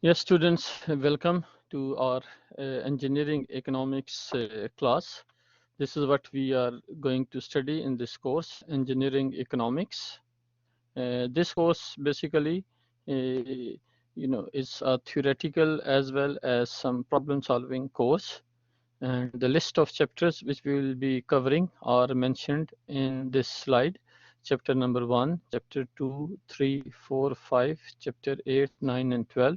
Yes, students, welcome to our engineering economics class. This is what we are going to study in this course, engineering economics. This course basically, is a theoretical as well as some problem-solving course. And the list of chapters which we will be covering are mentioned in this slide. Chapter number 1, chapter 2, 3, 4, 5, chapter 8, 9, and 12.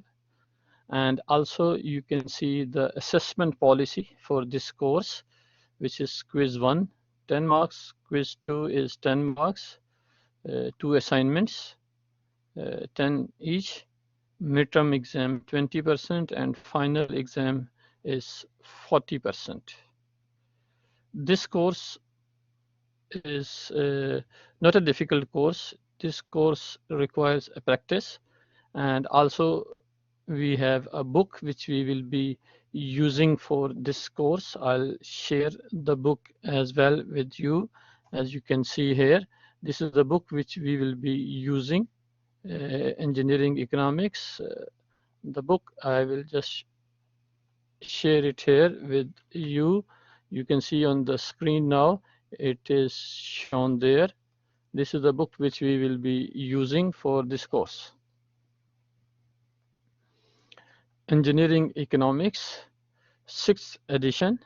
And also you can see the assessment policy for this course, which is quiz 1, 10 marks, quiz 2 is 10 marks, 2 assignments, 10 each, midterm exam 20%, and final exam is 40%. This course is not a difficult course. This course requires a practice, and also we have a book which we will be using for this course. I'll share the book as well with you. As you can see here, this is the book which we will be using, Engineering Economics. The book, I will just share it here with you. You can see on the screen now, it is shown there. This is the book which we will be using for this course. Engineering Economics, 6th edition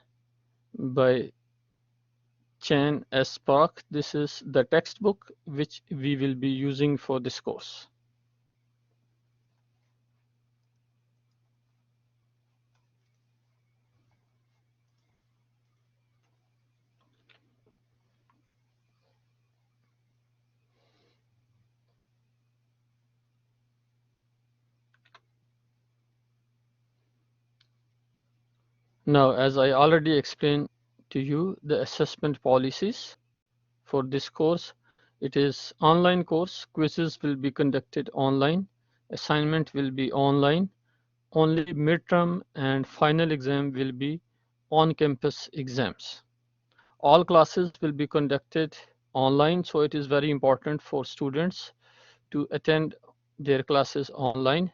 by Chan S. Park. This is the textbook which we will be using for this course. Now, as I already explained to you, the assessment policies for this course, it is online course. Quizzes will be conducted online. Assignment will be online. Only midterm and final exam will be on-campus exams. All classes will be conducted online, so it is very important for students to attend their classes online.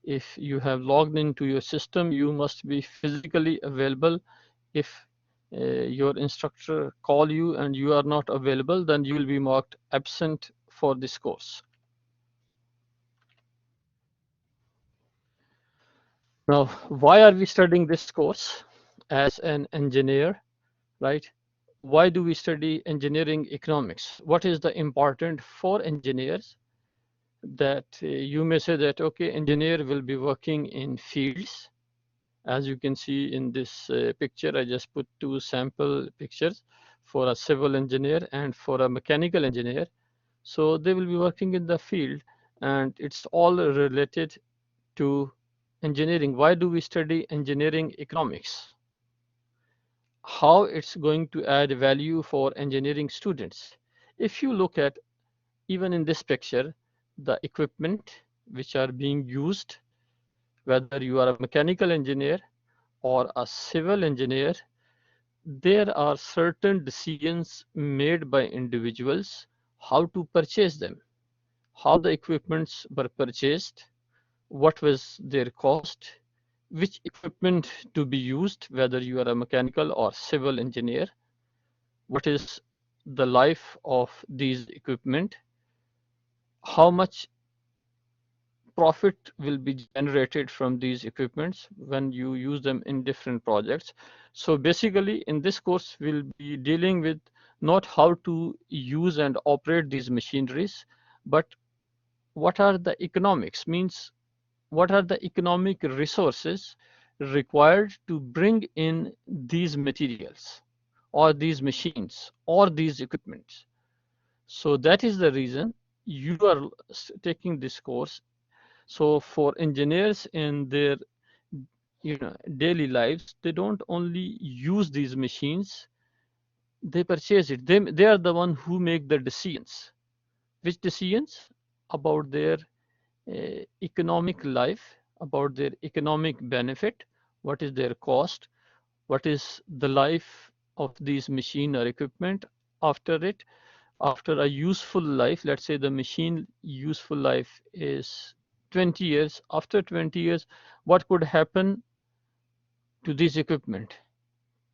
If you have logged into your system, you must be physically available. If your instructor call you and you are not available, then you will be marked absent for this course. Now, why are we studying this course as an engineer, right? Why do we study engineering economics? What is the important for engineers? That you may say that, okay, engineer will be working in fields. As you can see in this picture, I just put 2 sample pictures for a civil engineer and for a mechanical engineer. So they will be working in the field, and it's all related to engineering. Why do we study engineering economics? How it's going to add value for engineering students. If you look at, even in this picture, the equipment which are being used, whether you are a mechanical engineer or a civil engineer, there are certain decisions made by individuals how to purchase them, how the equipments were purchased, what was their cost, which equipment to be used, whether you are a mechanical or civil engineer, what is the life of these equipment, how much profit will be generated from these equipments when you use them in different projects. So basically in this course we'll be dealing with not how to use and operate these machineries, but what are the economics, means what are the economic resources required to bring in these materials or these machines or these equipments. So that is the reason you are taking this course. So for engineers in their daily lives, they don't only use these machines, they purchase it. They are the one who make the decisions. Which decisions? About their economic life, about their economic benefit, what is their cost, what is the life of these machine or equipment after it, after a useful life. Let's say the machine useful life is 20 years, after 20 years, what could happen to this equipment?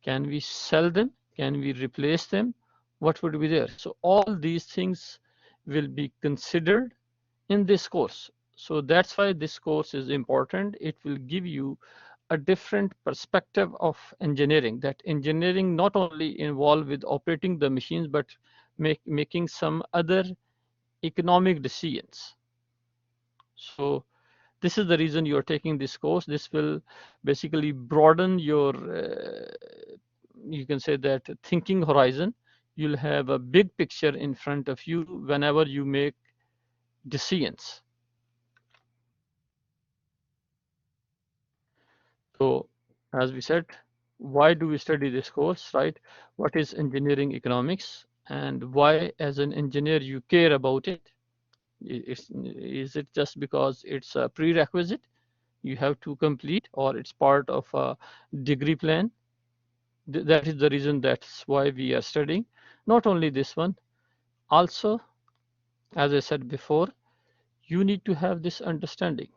Can we sell them? Can we replace them? What would be there? So all these things will be considered in this course. So that's why this course is important. It will give you a different perspective of engineering, that engineering not only involved with operating the machines, but making some other economic decisions. So this is the reason you're taking this course. This will basically broaden your, you can say that, thinking horizon. You'll have a big picture in front of you whenever you make decisions. So as we said, why do we study this course, right? What is engineering economics, and why as an engineer you care about it? Is it just because it's a prerequisite you have to complete, or it's part of a degree plan? That is the reason, that's why we are studying. Not only this one, also, as I said before, you need to have this understanding,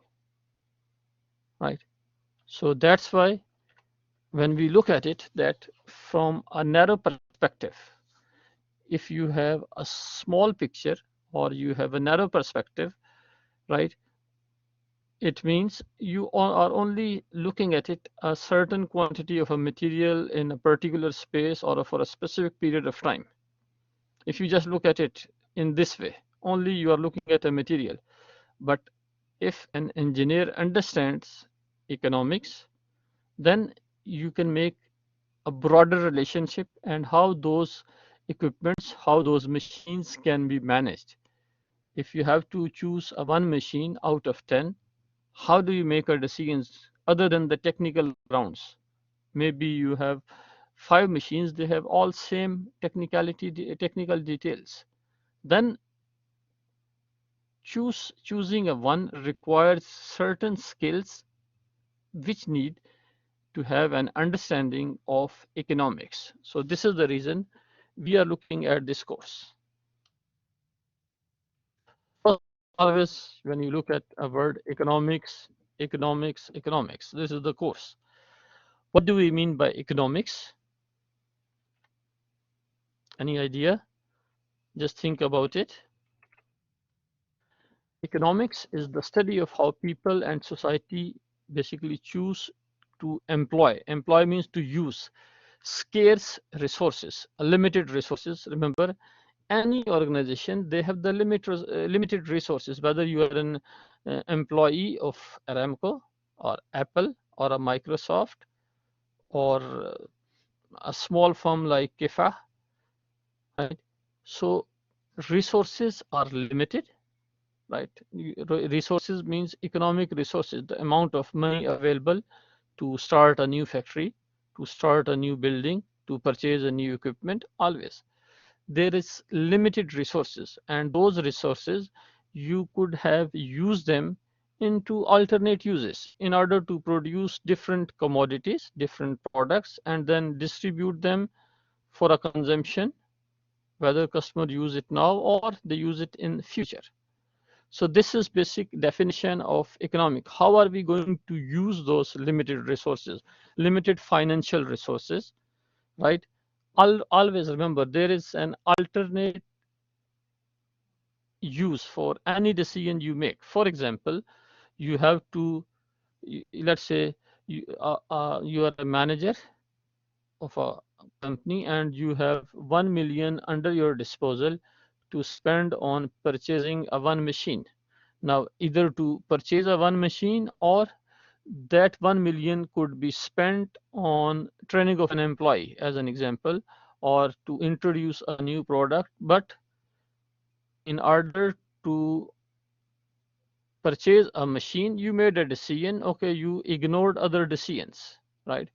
right? So that's why when we look at it, that from a narrow perspective, if you have a small picture or you have a narrow perspective, right, it means you are only looking at it a certain quantity of a material in a particular space or for a specific period of time. If you just look at it in this way, only you are looking at a material. But if an engineer understands economics, then you can make a broader relationship and how those equipments, how those machines can be managed. If you have to choose a one machine out of 10, how do you make a decision other than the technical grounds? Maybe you have 5 machines, they have all same technical details. Then choosing a one requires certain skills which need to have an understanding of economics. So this is the reason we are looking at this course. First, always when you look at a word economics, economics, this is the course. What do we mean by economics? Any idea? Just think about it. Economics is the study of how people and society basically choose to employ. Employ means to use scarce resources, limited resources. Remember, any organization, they have the limited resources, whether you are an employee of Aramco or Apple or a Microsoft or a small firm like Kifa, right? So resources are limited, right? Resources means economic resources, the amount of money available to start a new factory, to start a new building, to purchase a new equipment. Always there is limited resources, and those resources you could have used them into alternate uses in order to produce different commodities, different products, and then distribute them for a consumption, whether customer use it now or they use it in future. So this is basic definition of economic. How are we going to use those limited resources, limited financial resources, right? Always remember there is an alternate use for any decision you make. For example, you have to, let's say you are a manager of a company and you have 1 million under your disposal to spend on purchasing a one machine. Now, either to purchase a one machine, or that 1 million could be spent on training of an employee, as an example, or to introduce a new product. But in order to purchase a machine, you made a decision, okay, you ignored other decisions, right?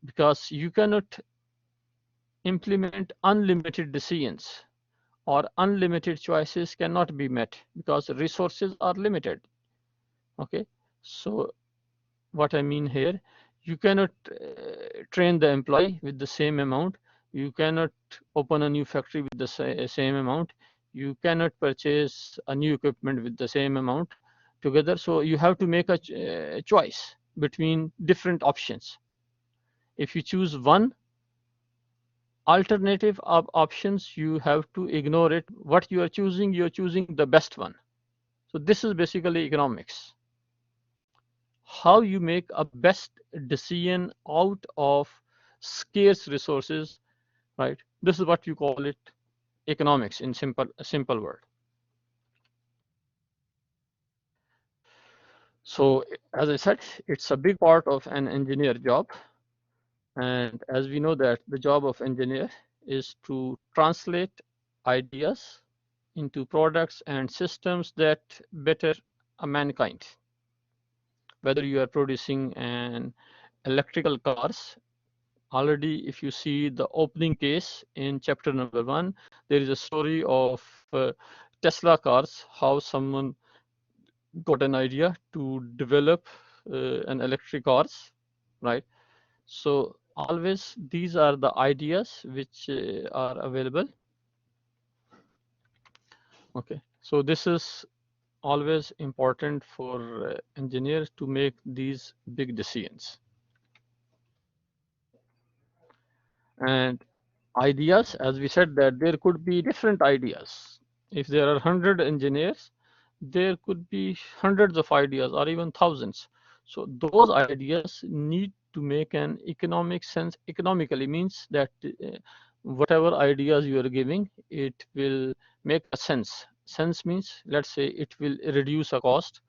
Because you cannot implement unlimited decisions, or unlimited choices cannot be met because resources are limited. Okay, so what I mean here, you cannot train the employee with the same amount, you cannot open a new factory with the same amount, you cannot purchase a new equipment with the same amount. together. So you have to make a choice between different options. If you choose one alternative options, you have to ignore it. What you are choosing, you're choosing the best one. So this is basically economics. How you make a best decision out of scarce resources, right? This is what you call it economics in simple word. So as I said, it's a big part of an engineer job. And as we know that the job of engineer is to translate ideas into products and systems that better a mankind. Whether you are producing an electrical cars, already if you see the opening case in chapter number 1, there is a story of Tesla cars, how someone got an idea to develop an electric cars, right? So always these are the ideas which are available. Okay, so this is always important for engineers to make these big decisions. And ideas, as we said, that there could be different ideas. If there are 100 engineers, there could be hundreds of ideas or even thousands. So those ideas need to make an economic sense. Economically means that whatever ideas you are giving, it will make a sense. Sense means, let's say, it will reduce a cost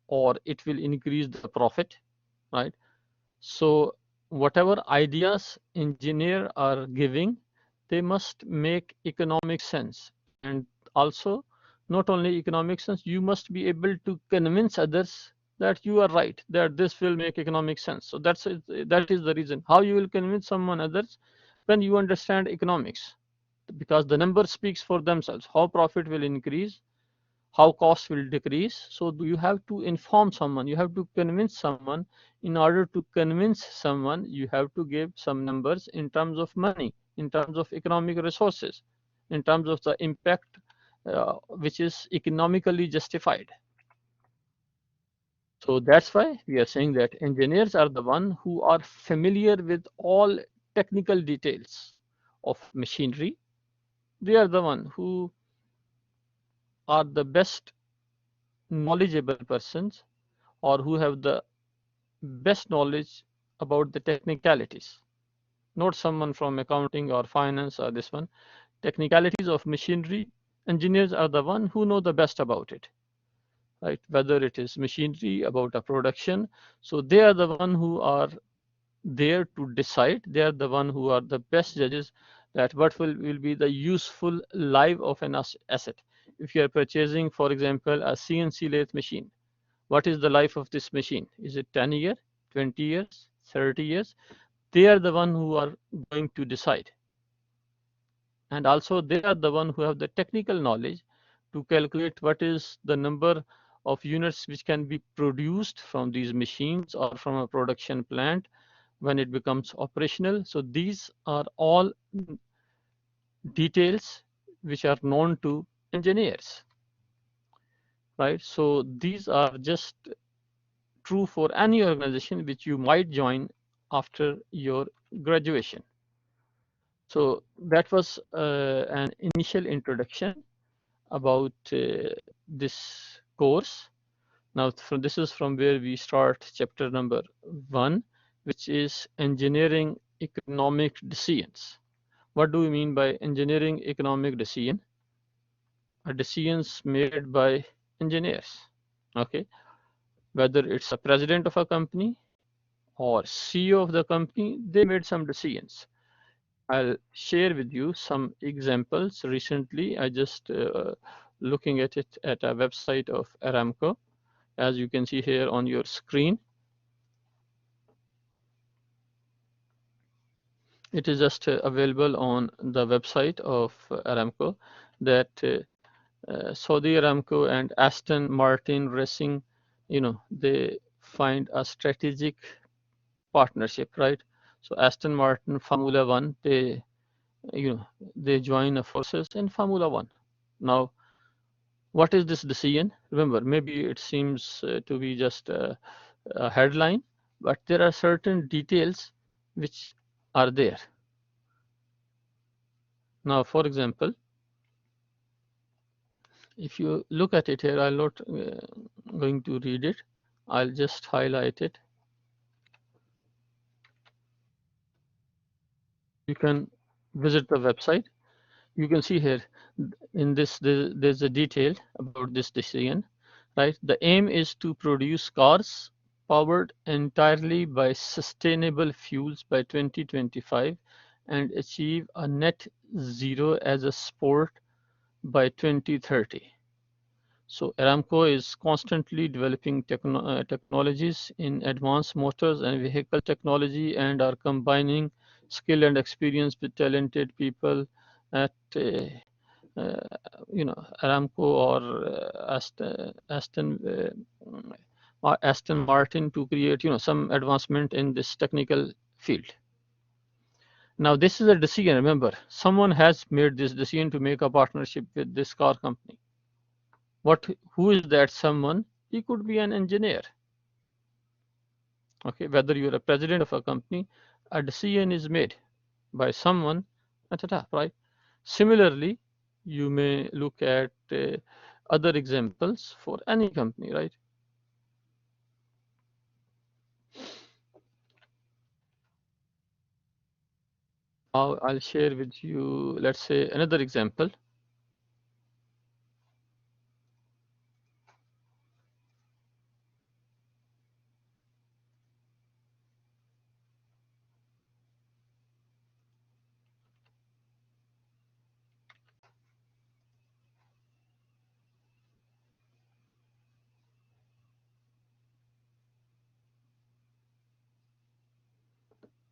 or it will increase the profit, right? So whatever ideas engineer are giving, they must make economic sense. And also, not only economic sense, you must be able to convince others that you are right, that this will make economic sense. So that is the reason. How you will convince someone others? When you understand economics, because the number speaks for themselves. How profit will increase, how cost will decrease. So you have to inform someone, you have to convince someone. In order to convince someone, you have to give some numbers in terms of money, in terms of economic resources, in terms of the impact which is economically justified. So that's why we are saying that engineers are the one who are familiar with all technical details of machinery. They are the one who are the best knowledgeable persons, or who have the best knowledge about the technicalities, not someone from accounting or finance or this one. Technicalities of machinery, engineers are the one who know the best about it, right? Whether it is machinery, about a production. So they are the one who are there to decide. They are the one who are the best judges that what will be the useful life of an asset. If you are purchasing, for example, a CNC lathe machine, what is the life of this machine? Is it 10 years, 20 years, 30 years? They are the one who are going to decide. And also they are the one who have the technical knowledge to calculate what is the number of units which can be produced from these machines or from a production plant when it becomes operational. So these are all details which are known to engineers, right? So these are just true for any organization which you might join after your graduation. So that was an initial introduction about this course. Now, this is from where we start chapter number 1, which is engineering economic decisions. What do we mean by engineering economic decision? Decisions made by engineers. Okay, whether it's a president of a company or CEO of the company, they made some decisions. I'll share with you some examples. Recently, I just looking at it at a website of Aramco, as you can see here on your screen. It is just available on the website of Aramco that Saudi Aramco and Aston Martin Racing, they find a strategic partnership, right? So Aston Martin Formula One, they join forces in Formula One. Now, What is this decision? Remember, maybe it seems to be just a headline, but there are certain details which are there. Now, for example, if you look at it here, I'm not going to read it. I'll just highlight it. You can visit the website. You can see here in this, there's a detail about this decision, right? The aim is to produce cars powered entirely by sustainable fuels by 2025 and achieve a net zero as a sport by 2030. So Aramco is constantly developing technologies in advanced motors and vehicle technology and are combining skill and experience with talented people at uh, Aramco or Aston Martin to create some advancement in this technical field. Now this is a decision. Remember, someone has made this decision to make a partnership with this car company. Who is that someone? He could be an engineer. Okay, whether you're a president of a company, a decision is made by someone at the top, right? Similarly, you may look at other examples for any company, right? I'll share with you, let's say, another example.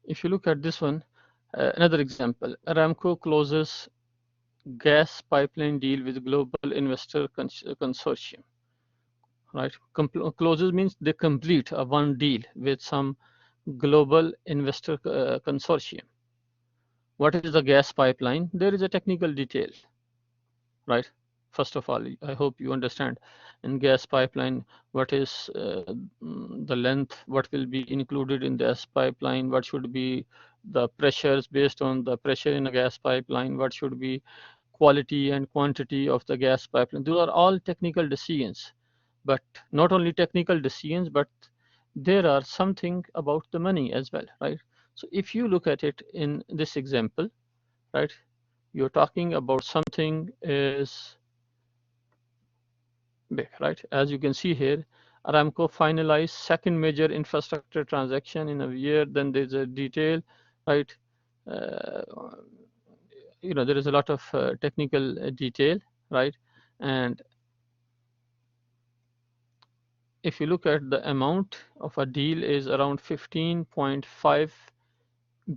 If you look at this one, another example, Aramco closes gas pipeline deal with global investor consortium, right? Closes means they complete a one deal with some global investor consortium. What is the gas pipeline? There is a technical detail, right? First of all, I hope you understand. In gas pipeline, what is the length, what will be included in gas pipeline, what should be the pressures based on the pressure in a gas pipeline, what should be quality and quantity of the gas pipeline. Those are all technical decisions, but not only technical decisions, but there are something about the money as well, right? So if you look at it in this example, right, you're talking about something is big, right? As you can see here, Aramco finalized second major infrastructure transaction in a year. Then there's a detail, right? Uh, there is a lot of technical detail, right? And if you look at the amount of a deal is around $15.5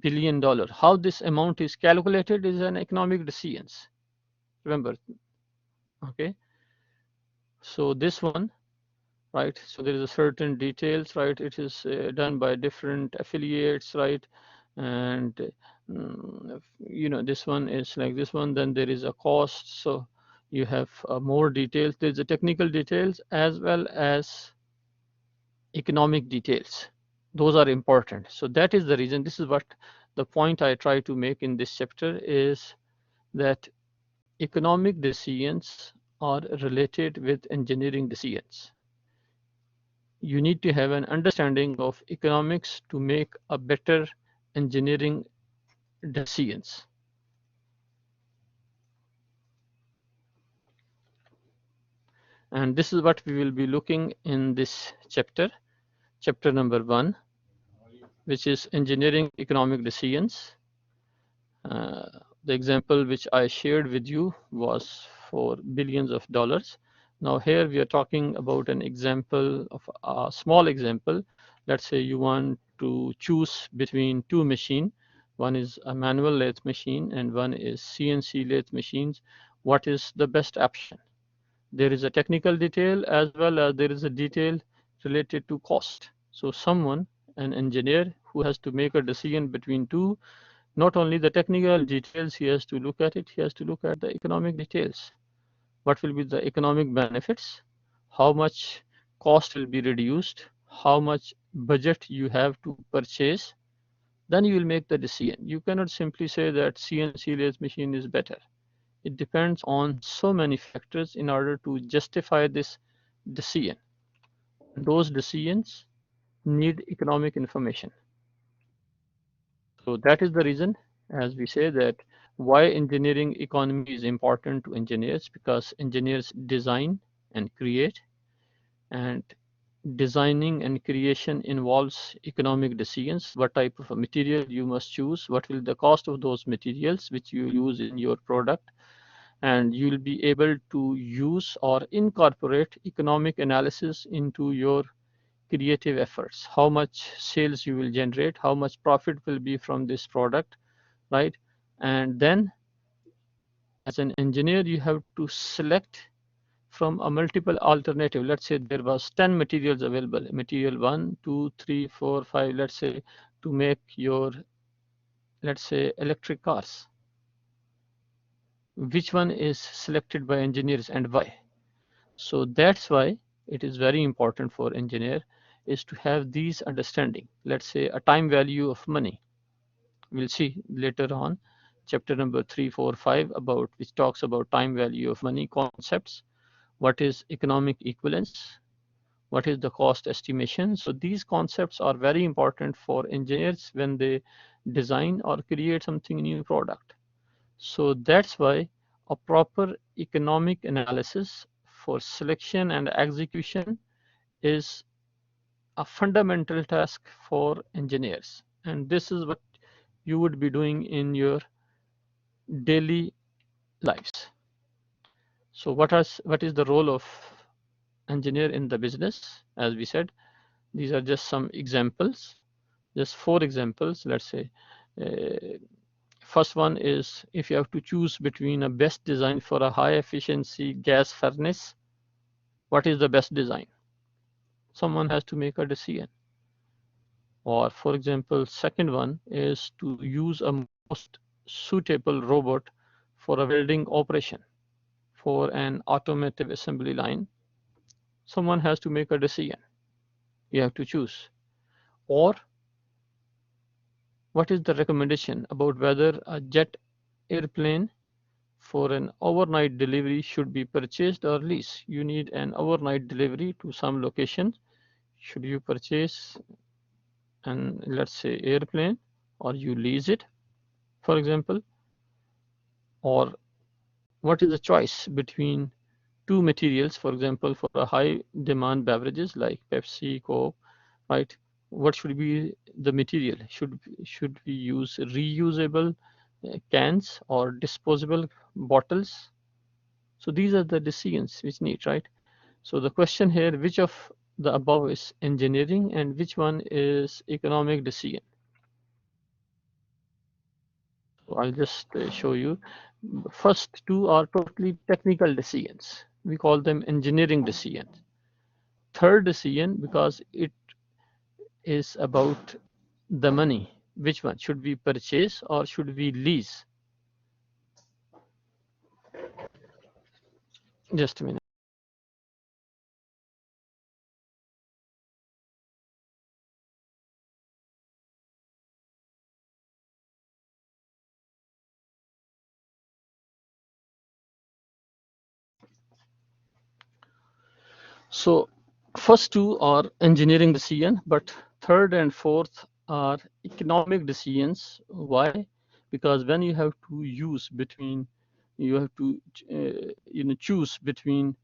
billion. How this amount is calculated is an economic decisions. Remember, okay? So this one, right? So there is a certain details, right? It is done by different affiliates, right? And this one is like this one. Then there is a cost. So you have more details. There's a technical details as well as economic details. Those are important. So that is the reason. This is what the point I try to make in this chapter is that economic decisions are related with engineering decisions. You need to have an understanding of economics to make a better engineering decisions. And this is what we will be looking in this chapter, chapter number 1, which is engineering economic decisions. The example which I shared with you was for billions of dollars. Now here we are talking about an example of a small example. Let's say you want to choose between two machines. One is a manual lathe machine and one is CNC lathe machines. What is the best option? There is a technical detail as well as there is a detail related to cost. So someone, an engineer who has to make a decision between two, not only the technical details he has to look at it, he has to look at the economic details. what will be the economic benefits, how much cost will be reduced, how much budget you have to purchase, then you will make the decision. You cannot simply say that CNC lathe machine is better. It depends on so many factors in order to justify this decision. Those decisions need economic information. So that is the reason, as we say, that why engineering economy is important to engineers, because engineers design and create, and designing and creation involves economic decisions. What type of a material you must choose, what will the cost of those materials which you use in your product, and you will be able to use or incorporate economic analysis into your creative efforts. How much sales you will generate, how much profit will be from this product, right? And then as an engineer, you have to select from a multiple alternative. Let's say there was 10 materials available, material 1, 2, 3, 4, 5, let's say, to make your, let's say, electric cars. Which one is selected by engineers and why? So that's why it is very important for engineer is to have these understanding. Let's say a time value of money. We'll see later on chapter number 3, 4, 5 about which talks about time value of money concepts. What is economic equivalence? What is the cost estimation? So these concepts are very important for engineers when they design or create something new product. So that's why a proper economic analysis for selection and execution is a fundamental task for engineers. And this is what you would be doing in your daily lives. So what is the role of engineer in the business? As we said, these are just some examples, just 4 examples. Let's say first one is, if you have to choose between a best design for a high efficiency gas furnace, what is the best design? Someone has to make a decision. Or for example, second one is to use a most suitable robot for a welding operation, for an automotive assembly line. Someone has to make a decision. You have to choose. Or what is the recommendation about whether a jet airplane for an overnight delivery should be purchased or leased? You need an overnight delivery to some location. Should you purchase an, let's say, airplane, or you lease it, for example? Or what is the choice between 2 materials, for example, for a high demand beverages like Pepsi, Coke, right? What should be the material? Should we use reusable cans or disposable bottles? So these are the decisions which need, right? So the question here, which of the above is engineering and which one is economic decision? So I'll just show you. First 2 are totally technical decisions. We call them engineering decisions. Third decision, because it is about the money. Which one? Should we purchase or should we lease? Just a minute. So first 2 are engineering decision, but third and fourth are economic decisions. Why? Because when you have to use between, you have to choose between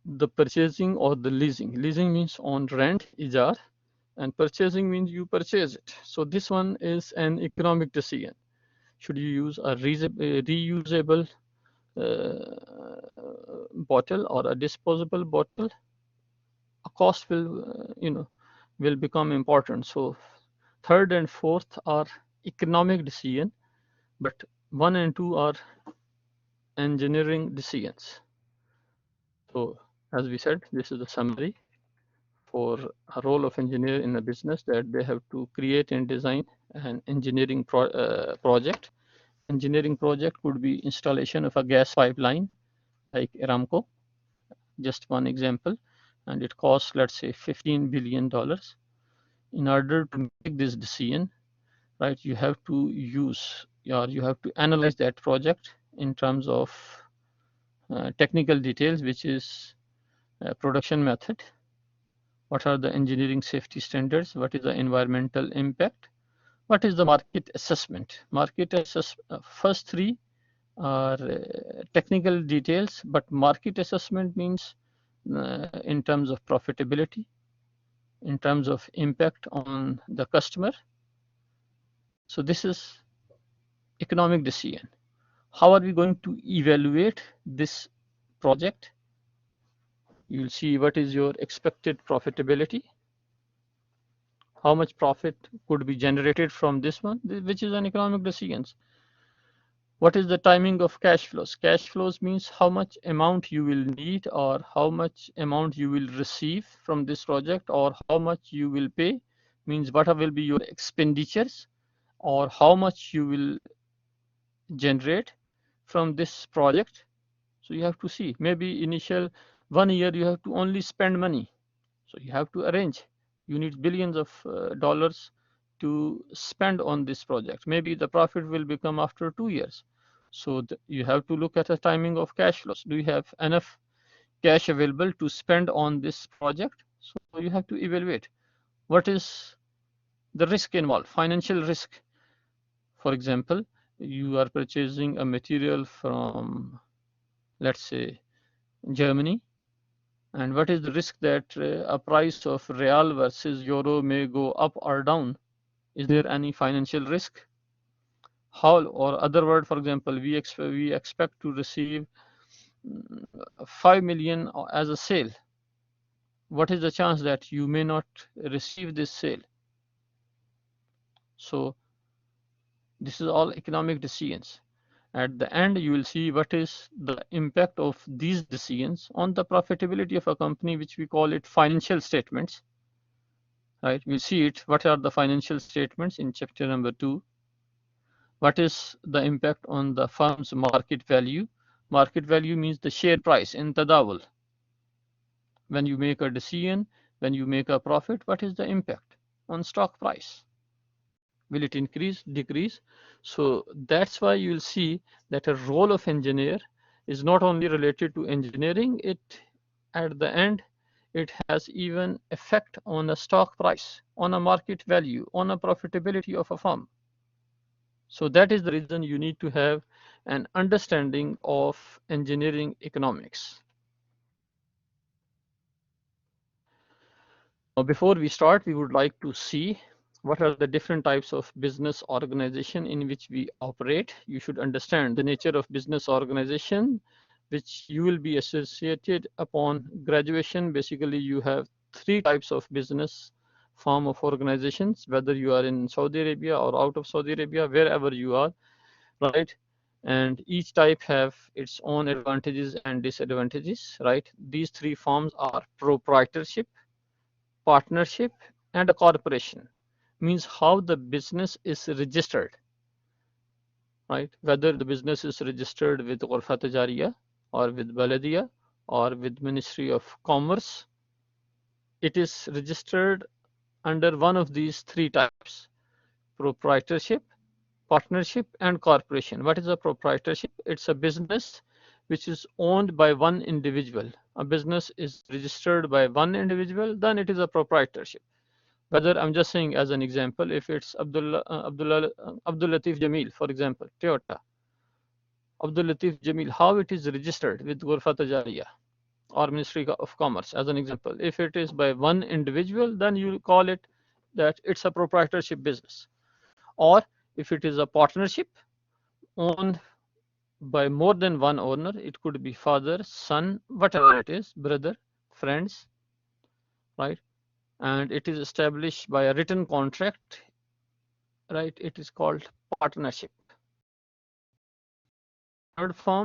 the purchasing or the leasing. Leasing means on rent, ijar, and purchasing means you purchase it. So this one is an economic decision. Should you use a reusable bottle or a disposable bottle? A cost will, will become important. So third and fourth are economic decision, but 1 and 2 are engineering decisions. So as we said, this is the summary for a role of engineer in a business, that they have to create and design an engineering project. Engineering project could be installation of a gas pipeline, like Aramco, just one example, and it costs, let's say, $15 billion. In order to make this decision, right, you have to use, or you have to analyze that project in terms of technical details, which is production method, what are the engineering safety standards, what is the environmental impact, what is the market assessment. First three are technical details, but market assessment means in terms of profitability, in terms of impact on the customer. So this is economic decision. How are we going to evaluate this project? You will see what is your expected profitability, how much profit could be generated from this one, which is an economic decision. What is the timing of cash flows? Cash flows means how much amount you will need, or how much amount you will receive from this project, or how much you will pay, means what will be your expenditures, or how much you will generate from this project. So you have to see, maybe initial 1 year you have to only spend money. So you have to arrange. You need billions of dollars to spend on this project. Maybe the profit will become after 2 years. So you have to look at the timing of cash flows. Do you have enough cash available to spend on this project? So you have to evaluate what is the risk involved, financial risk. For example, you are purchasing a material from, let's say, Germany, and what is the risk that a price of real versus euro may go up or down? Is there any financial risk? How, or other word, for example, we expect to receive 5 million as a sale. What is the chance that you may not receive this sale? So this is all economic decisions. At the end, you will see what is the impact of these decisions on the profitability of a company, which we call it financial statements. Right? We'll see it. What are the financial statements in chapter number 2? What is the impact on the firm's market value? Market value means the share price in tadawul. When you make a decision, when you make a profit, what is the impact on stock price? Will it increase, decrease? So that's why you will see that a role of engineer is not only related to engineering, it at the end, it has even effect on a stock price, on a market value, on a profitability of a firm. So that is the reason you need to have an understanding of engineering economics. Now, before we start, we would like to see what are the different types of business organization in which we operate. You should understand the nature of business organization, which you will be associated upon graduation. Basically, you have 3 types of business form of organizations, whether you are in Saudi Arabia or out of Saudi Arabia, wherever you are, right? And each type have its own advantages and disadvantages, right? These 3 forms are proprietorship, partnership, and a corporation. Means how the business is registered, right? Whether the business is registered with Ghurfa Tijariya or with Baladiya or with Ministry of Commerce, it is registered under one of these 3 types: proprietorship, partnership, and corporation. What is a proprietorship? It's a business which is owned by one individual. A business is registered by one individual, then it is a proprietorship. Whether, I'm just saying as an example, if it's Abdul Latif Jamil, for example, Toyota, Abdul Latif Jamil, how it is registered with Ghurfa Tijariya or Ministry of Commerce, as an example. If it is by one individual, then you call it that it's a proprietorship business. Or if it is a partnership owned by more than one owner, it could be father, son, whatever it is, brother, friends, right? And it is established by a written contract, right? It is called partnership. Third form